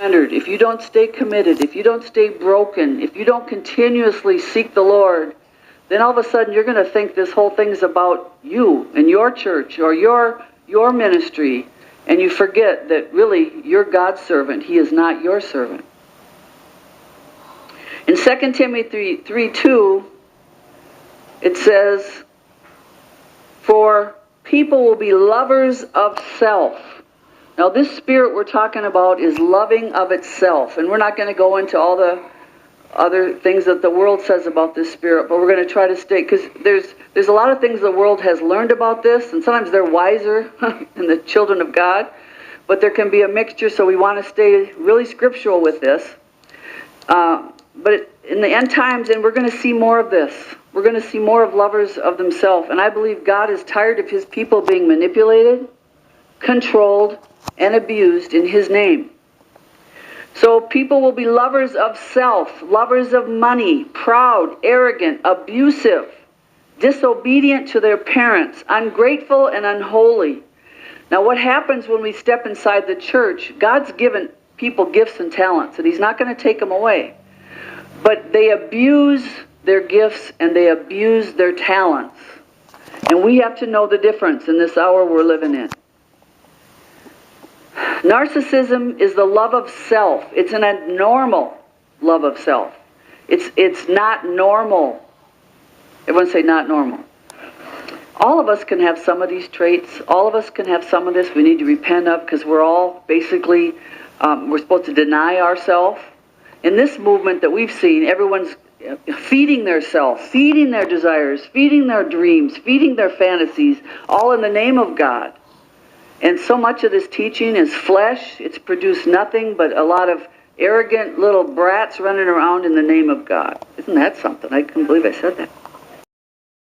if you don't stay committed, if you don't stay broken, if you don't continuously seek the Lord, then all of a sudden you're going to think this whole thing's about you and your church or your ministry, and you forget that really you're God's servant. He is not your servant. In 2 Timothy 3:2, it says, "For people will be lovers of self." Now this spirit we're talking about is loving of itself. And we're not going to go into all the other things that the world says about this spirit, but we're going to try to stay, because there's a lot of things the world has learned about this, and sometimes they're wiser than the children of God, but there can be a mixture, so we want to stay really scriptural with this. But in the end times, and we're going to see more of this, we're going to see more of lovers of themselves, and I believe God is tired of his people being manipulated, controlled, and abused in his name. So people will be lovers of self, lovers of money, proud, arrogant, abusive, disobedient to their parents, ungrateful and unholy. Now what happens when we step inside the church, God's given people gifts and talents, and he's not going to take them away. But they abuse their gifts and they abuse their talents. And we have to know the difference in this hour we're living in. Narcissism is the love of self. It's an abnormal love of self. It's not normal. Everyone say not normal. All of us can have some of these traits. All of us can have some of this we need to repent of, because we're all basically, we're supposed to deny ourselves. In this movement that we've seen, everyone's feeding their self, feeding their desires, feeding their dreams, feeding their fantasies, all in the name of God. And so much of this teaching is flesh. It's produced nothing but a lot of arrogant little brats running around in the name of God. Isn't that something? I couldn't believe I said that.